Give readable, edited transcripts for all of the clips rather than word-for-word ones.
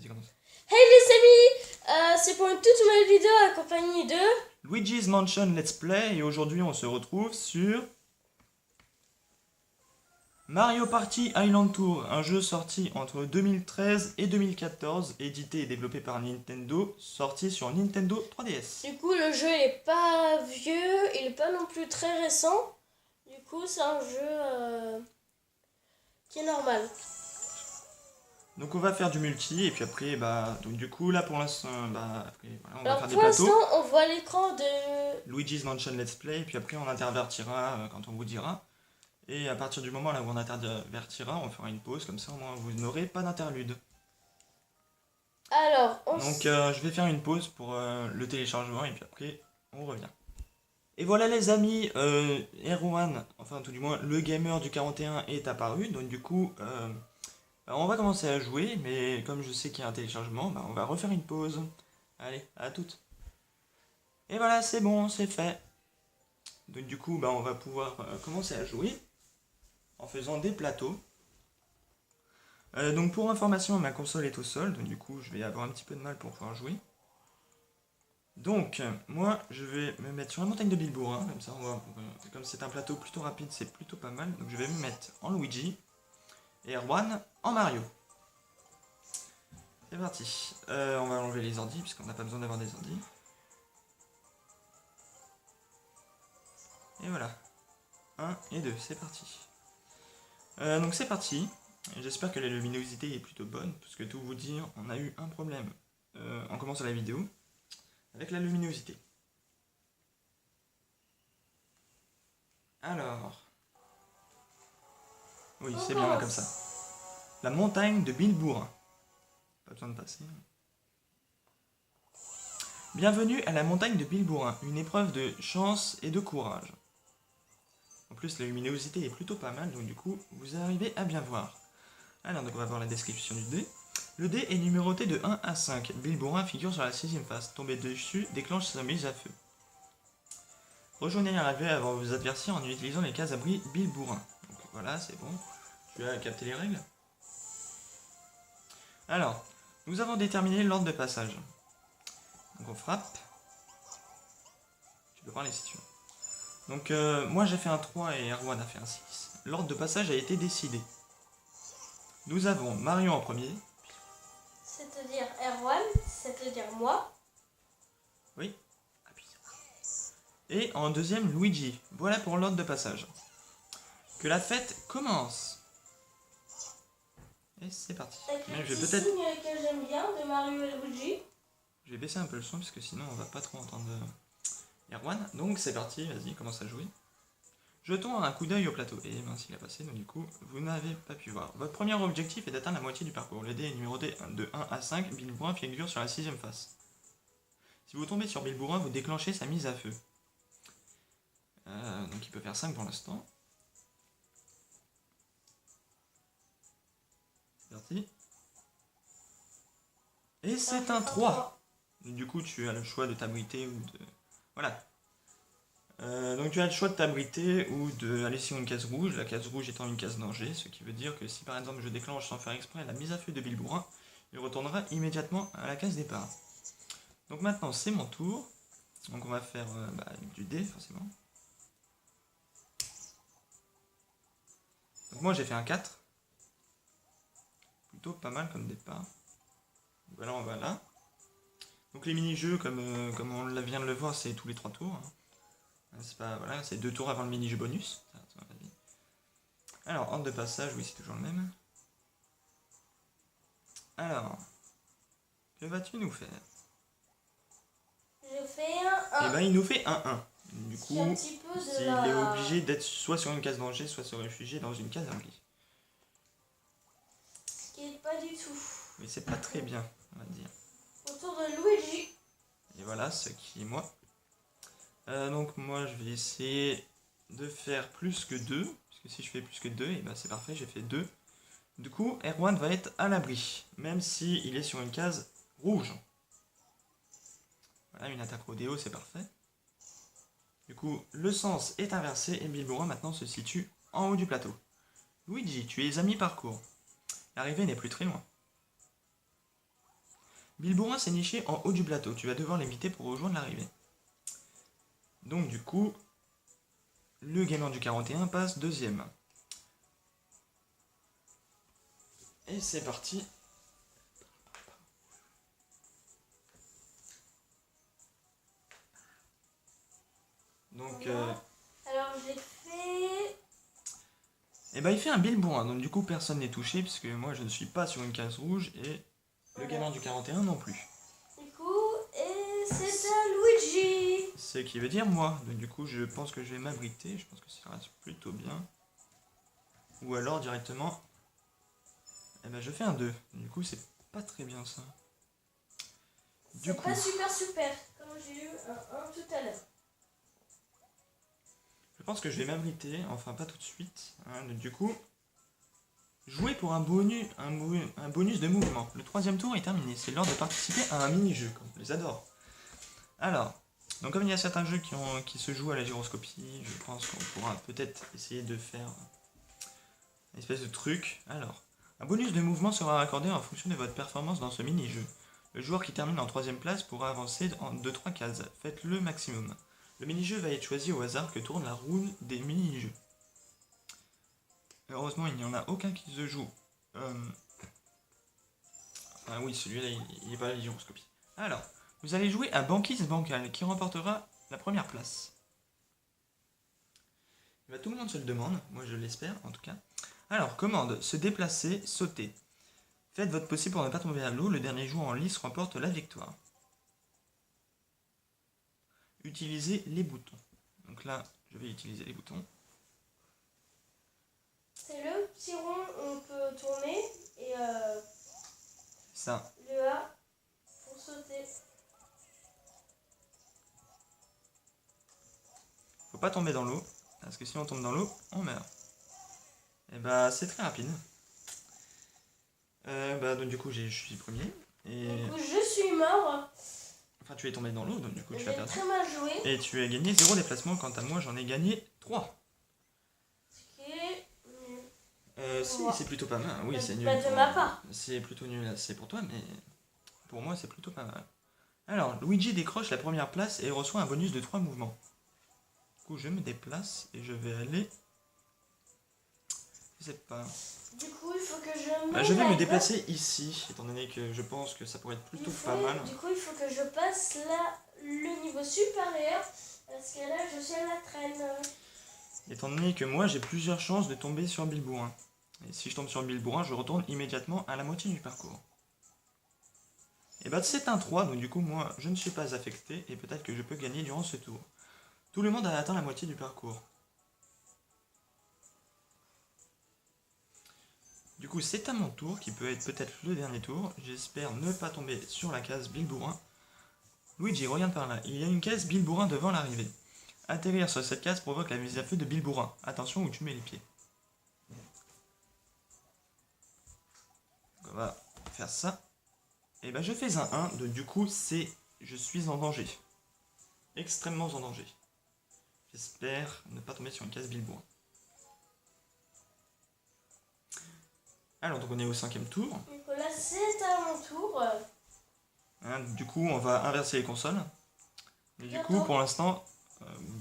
Vas-y, commence. Hey les amis, c'est pour une toute nouvelle vidéo accompagnée de Luigi's Mansion Let's Play, et aujourd'hui on se retrouve sur Mario Party Island Tour, un jeu sorti entre 2013 et 2014, édité et développé par Nintendo, sorti sur Nintendo 3DS. Du coup, le jeu est pas vieux, il est pas non plus très récent. Du coup, c'est un jeu qui est normal. Donc on va faire du multi, et puis après, donc du coup là pour l'instant, après, voilà, on va Alors faire des pour plateaux. l'instant, on voit l'écran de... Luigi's Mansion Let's Play, et puis après on intervertira quand on vous dira. Et à partir du moment là où on intervertira, on fera une pause, comme ça au moins vous n'aurez pas d'interlude. Alors, Donc je vais faire une pause pour le téléchargement, et puis après on revient. Et voilà les amis, Erwan, enfin tout du moins le gamer du 41 est apparu, donc du coup on va commencer à jouer, mais comme je sais qu'il y a un téléchargement, on va refaire une pause. Allez, à toutes. Et voilà, c'est bon, c'est fait. Donc du coup, on va pouvoir commencer à jouer en faisant des plateaux. Donc pour information, ma console est au sol, donc du coup je vais avoir un petit peu de mal pour pouvoir jouer. Donc moi je vais me mettre sur la montagne de Bilbourg, hein, comme ça comme c'est un plateau plutôt rapide, c'est plutôt pas mal. Donc je vais me mettre en Luigi et Erwan en Mario. C'est parti. On va enlever les ordis puisqu'on n'a pas besoin d'avoir des ordis. Et voilà. 1 et 2, c'est parti. Donc c'est parti. J'espère que la luminosité est plutôt bonne, parce que tout vous dire, on a eu un problème en commençant la vidéo avec la luminosité. Alors, oui, c'est bien là comme ça. La montagne de Bilbourg. Pas besoin de passer. Bienvenue à la montagne de Bilbourg, une épreuve de chance et de courage. En plus, la luminosité est plutôt pas mal, donc du coup, vous arrivez à bien voir. Alors, donc on va voir la description du dé. Le dé est numéroté de 1 à 5. Bilbourg figure sur la 6ème face. Tomber dessus déclenche sa mise à feu. Rejoignez l'arrivée avant vos adversaires en utilisant les cases abri Bilbourg. Donc voilà, c'est bon. Tu as capté les règles. Alors, nous avons déterminé l'ordre de passage. Donc on frappe. Tu peux parler si tu veux. Donc moi j'ai fait un 3 et Erwan a fait un 6. L'ordre de passage a été décidé. Nous avons Mario en premier. C'est-à-dire Erwan, c'est-à-dire moi. Oui. Et en deuxième, Luigi. Voilà pour l'ordre de passage. Que la fête commence. Et c'est parti. Avec le Je vais petit peut-être... signe que j'aime bien de Mario et Luigi. Je vais baisser un peu le son parce que sinon on va pas trop entendre Erwan. Donc c'est parti, vas-y, commence à jouer. Jetons un coup d'œil au plateau. Et mince, il a passé, donc du coup, vous n'avez pas pu voir. Votre premier objectif est d'atteindre la moitié du parcours. Le dé est numéroté de 1 à 5. Bilbourg figure sur la 6ème face. Si vous tombez sur Bilbourg, vous déclenchez sa mise à feu. Donc il peut faire 5 pour l'instant. C'est parti. Et c'est un 3. Du coup, tu as le choix de t'abriter ou de... Voilà. Donc tu as le choix de t'abriter ou d'aller sur une case rouge, la case rouge étant une case danger, ce qui veut dire que si par exemple je déclenche sans faire exprès la mise à feu de Bilbourg, il retournera immédiatement à la case départ. Donc maintenant c'est mon tour, donc on va faire du dé forcément. Donc moi j'ai fait un 4, plutôt pas mal comme départ. Voilà. Donc les mini-jeux comme on vient de le voir c'est tous les 3 tours. C'est pas, voilà, c'est 2 tours avant le mini-jeu bonus. Alors, ordre de passage, oui, c'est toujours le même. Alors, que vas-tu nous faire? Je fais un 1. Eh ben, il nous fait un 1. Du coup, il est obligé d'être soit sur une case danger, soit se réfugier dans une case abri. Ce qui n'est pas du tout. Mais c'est pas très bien, on va dire. Autour de Luigi. Et voilà, ce qui est moi. Donc moi, je vais essayer de faire plus que 2. Parce que si je fais plus que 2, et ben c'est parfait, j'ai fait 2. Du coup, Erwan va être à l'abri, même s'il est sur une case rouge. Voilà, une attaque rodéo, c'est parfait. Du coup, le sens est inversé et Bilbourg maintenant se situe en haut du plateau. Luigi, tu es à mi-parcours. L'arrivée n'est plus très loin. Bilborin s'est niché en haut du plateau. Tu vas devoir l'éviter pour rejoindre l'arrivée. Donc du coup, le gamer du 41 passe deuxième. Et c'est parti. Donc, alors j'ai fait... eh ben, il fait un Bilborin, donc du coup personne n'est touché puisque moi je ne suis pas sur une case rouge et le gamin du 41 non plus. Du coup, et c'est à Luigi. Ce qui veut dire moi, donc du coup je pense que je vais m'abriter, je pense que ça reste plutôt bien. Ou alors directement, eh ben, je fais un 2, du coup c'est pas très bien ça. C'est pas super, comme j'ai eu un 1 tout à l'heure. Je pense que je vais m'abriter, enfin pas tout de suite, hein, donc, du coup... Jouer pour un bonus de mouvement. Le troisième tour est terminé. C'est l'heure de participer à un mini-jeu. Je les adore. Alors, donc comme il y a certains jeux qui se jouent à la gyroscopie, je pense qu'on pourra peut-être essayer de faire une espèce de truc. Alors, un bonus de mouvement sera accordé en fonction de votre performance dans ce mini-jeu. Le joueur qui termine en troisième place pourra avancer en 2-3 cases. Faites le maximum. Le mini-jeu va être choisi au hasard que tourne la roue des mini-jeux. Heureusement, il n'y en a aucun qui se joue. Enfin oui, celui-là, il n'est pas à la gyroscopie. Alors, vous allez jouer à Banquise Bancal, qui remportera la première place. Tout le monde se le demande, moi je l'espère en tout cas. Alors, commande, se déplacer, sauter. Faites votre possible pour ne pas tomber à l'eau, le dernier joueur en lice remporte la victoire. Utilisez les boutons. Donc là, je vais utiliser les boutons. C'est le petit rond où on peut tourner et ça. Le A pour sauter. Faut pas tomber dans l'eau, parce que si on tombe dans l'eau, on meurt. Et bah c'est très rapide. Donc du coup je suis premier. Et... Du coup je suis mort. Enfin tu es tombé dans l'eau, donc du coup tu as perdu. Très mal joué. Et tu as gagné 0 déplacement, quant à moi j'en ai gagné 3. Si, c'est plutôt pas mal. Oui, c'est nul. Pas de ma part. C'est plutôt nul, c'est pour toi, mais pour moi, c'est plutôt pas mal. Alors, Luigi décroche la première place et reçoit un bonus de 3 mouvements. Du coup, je me déplace et je vais aller... Je sais pas. Du coup, il faut que je je vais me déplacer ici, étant donné que je pense que ça pourrait être plutôt pas mal. Du coup, il faut que je passe là, le niveau supérieur, parce que là, je suis à la traîne. Étant donné que moi, j'ai plusieurs chances de tomber sur Bilborin. Et si je tombe sur Bilborin, je retourne immédiatement à la moitié du parcours. Et bah c'est un 3, donc du coup moi je ne suis pas affecté et peut-être que je peux gagner durant ce tour. Tout le monde a atteint la moitié du parcours. Du coup c'est à mon tour, qui peut être peut-être le dernier tour. J'espère ne pas tomber sur la case Bilborin. Luigi, regarde par là, il y a une case Bilborin devant l'arrivée. Atterrir sur cette case provoque la mise à feu de Bilborin. Attention où tu mets les pieds. Donc on va faire ça. Et bah je fais un 1, donc du coup je suis en danger. Extrêmement en danger. J'espère ne pas tomber sur une case Bilborin. Alors donc on est au 5e tour. Donc là c'est à mon tour. Hein, du coup on va inverser les consoles. Mais du coup pour l'instant,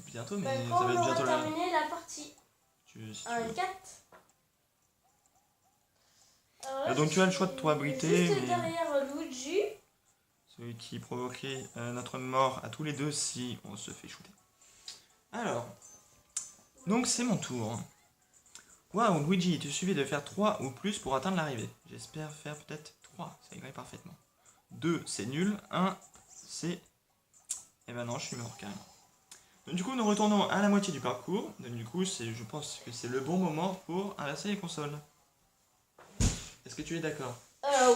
bientôt, mais ça va être bientôt là. On va terminer la partie. Si 4. Donc tu as le choix de toi abriter. Juste derrière Luigi. Celui qui provoquerait notre mort à tous les deux si on se fait shooter. Alors, donc c'est mon tour. Waouh, Luigi, il te suffit de faire 3 ou plus pour atteindre l'arrivée. J'espère faire peut-être 3, ça irait parfaitement. 2, c'est nul. 1, c'est... Eh ben non, je suis mort carrément. Donc du coup, nous retournons à la moitié du parcours. Donc du coup, je pense que c'est le bon moment pour inverser les consoles. Est-ce que tu es d'accord?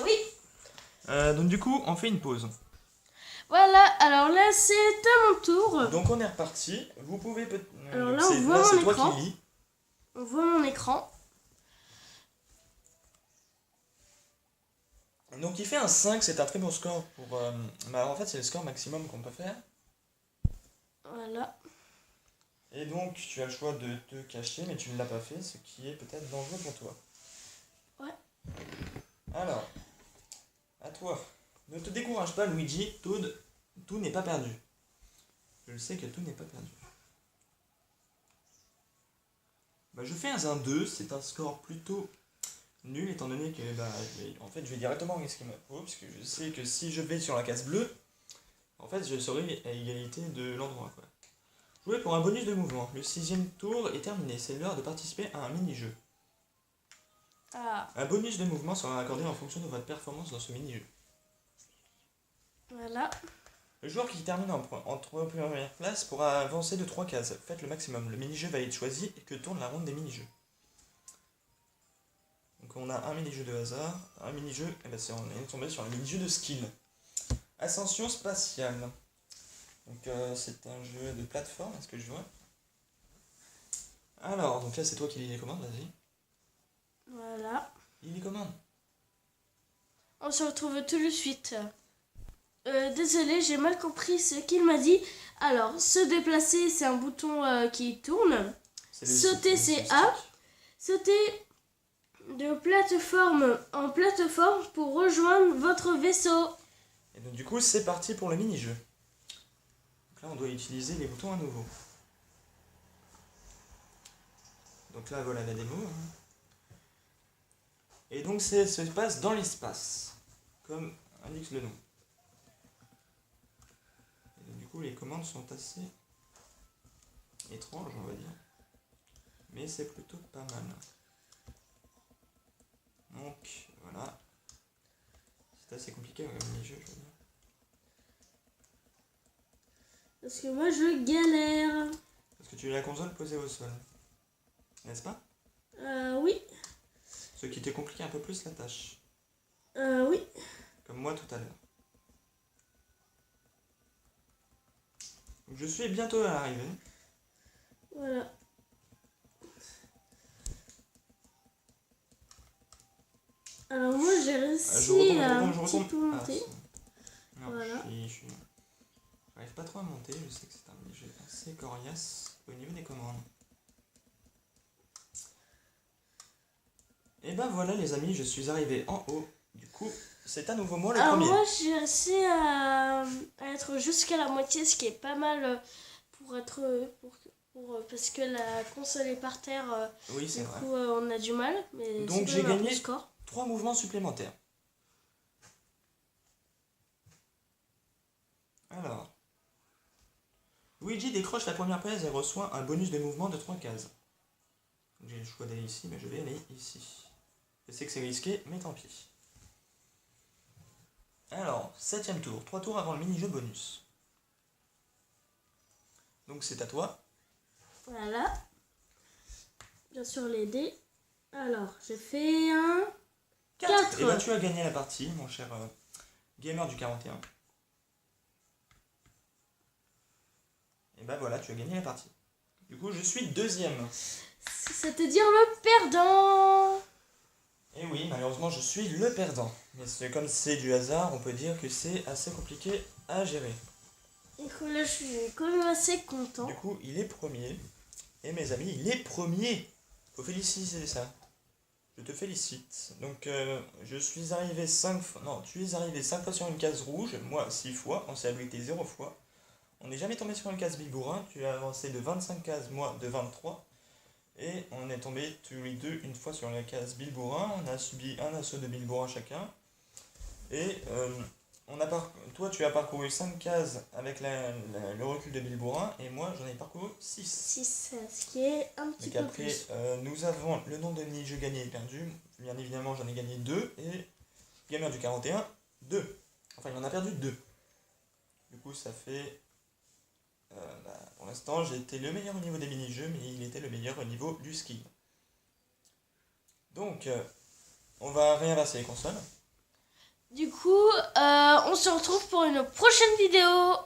Oui. Donc du coup, on fait une pause. Voilà, alors là c'est à mon tour. Donc on est reparti. Vous pouvez alors là on voit mon écran. Toi qui lis. On voit mon écran. Donc il fait un 5, c'est un très bon score pour... en fait c'est le score maximum qu'on peut faire. Voilà. Et donc tu as le choix de te cacher, mais tu ne l'as pas fait, ce qui est peut-être dangereux pour toi. Ouais. Alors, à toi. Ne te décourage pas, Luigi, tout n'est pas perdu. Je le sais que tout n'est pas perdu. Bah, je fais un 2, c'est un score plutôt nul étant donné que je vais directement risquer ma peau parce que je sais que si je vais sur la case bleue, en fait je serai à égalité de l'endroit quoi. Jouer pour un bonus de mouvement. Le 6ème tour est terminé, c'est l'heure de participer à un mini-jeu. Ah, Un bonus de mouvement sera accordé en fonction de votre performance dans ce mini-jeu. voilà. Le joueur qui termine en première place pourra avancer de 3 cases. Faites le maximum. Le mini-jeu va être choisi et que tourne la ronde des mini-jeux. Donc on a un mini-jeu de hasard, un mini-jeu, et ben on est tombé sur le mini-jeu de skill. Ascension spatiale. Donc c'est un jeu de plateforme, est-ce que je vois? Alors, donc là c'est toi qui lis les commandes, vas-y. Voilà. Lis les commandes. On se retrouve tout de suite. Désolé, j'ai mal compris ce qu'il m'a dit. Alors, se déplacer, c'est un bouton qui tourne. Sauter, c'est A. Sauter de plateforme en plateforme pour rejoindre votre vaisseau. Et donc du coup, c'est parti pour le mini-jeu. Donc là, on doit utiliser les boutons à nouveau. Donc là, voilà la démo. Et donc, ça se passe dans l'espace, comme indique le nom. Et donc, du coup, les commandes sont assez étranges, on va dire. Mais c'est plutôt pas mal. Donc, voilà. C'est assez compliqué comme mini-jeu, je veux dire. Parce que moi, je galère. Parce que tu as la console posée au sol. N'est-ce pas? Oui. Ce qui te complique un peu plus la tâche. Oui. Comme moi tout à l'heure. Donc, je suis bientôt à l'arrivée. Voilà. Alors moi, j'ai réussi à un petit peu monter. Non, Voilà. J'arrive pas trop à monter, je sais que c'est un mini-jeu assez coriace au niveau des commandes. Et ben voilà les amis, je suis arrivé en haut. Du coup, c'est à nouveau moi le Alors premier. moi, j'ai réussi à être jusqu'à la moitié, ce qui est pas mal parce que la console est par terre. Oui, c'est Du vrai. coup, on a du mal, mais Donc, c'est j'ai quand même un gagné. bon score. 3 mouvements supplémentaires. Alors. Luigi décroche la première place et reçoit un bonus de mouvement de 3 cases. J'ai le choix d'aller ici, mais je vais aller ici. Je sais que c'est risqué, mais tant pis. Alors, 7ème tour, 3 tours avant le mini-jeu bonus. Donc c'est à toi. Voilà. Bien sûr, les dés. Alors, j'ai fait un 4. Et ben tu as gagné la partie, mon cher gamer du 41. Et ben voilà, tu as gagné la partie. Du coup, je suis deuxième. C'est-à-dire le perdant. Et oui, malheureusement, je suis le perdant. Mais comme c'est du hasard, on peut dire que c'est assez compliqué à gérer. Et que là, je suis quand même assez content. Du coup, il est premier. Et mes amis, il est premier. Faut féliciter ça. Je te félicite. Donc, je suis arrivé 5 fois. Non, tu es arrivé 5 fois sur une case rouge. Moi, 6 fois. On s'est habilité 0 fois. On n'est jamais tombé sur une case Bilbourun. Tu as avancé de 25 cases, moi de 23. Et on est tombé tous les deux une fois sur la case Bilbourun. On a subi un assaut de Bilbourun chacun. Et toi, tu as parcouru 5 cases avec le recul de Bilbourun. Et moi, j'en ai parcouru 6. 6, ce qui est un petit Donc peu après, plus. nous avons le nombre de mini-jeux gagnés et perdus. Bien évidemment, j'en ai gagné 2. Et Gamer du 41, 2. Enfin, il en a perdu 2. Du coup, ça fait... pour l'instant, j'ai été le meilleur au niveau des mini-jeux, mais il était le meilleur au niveau du ski. Donc, on va réinverser les consoles. Du coup, on se retrouve pour une prochaine vidéo.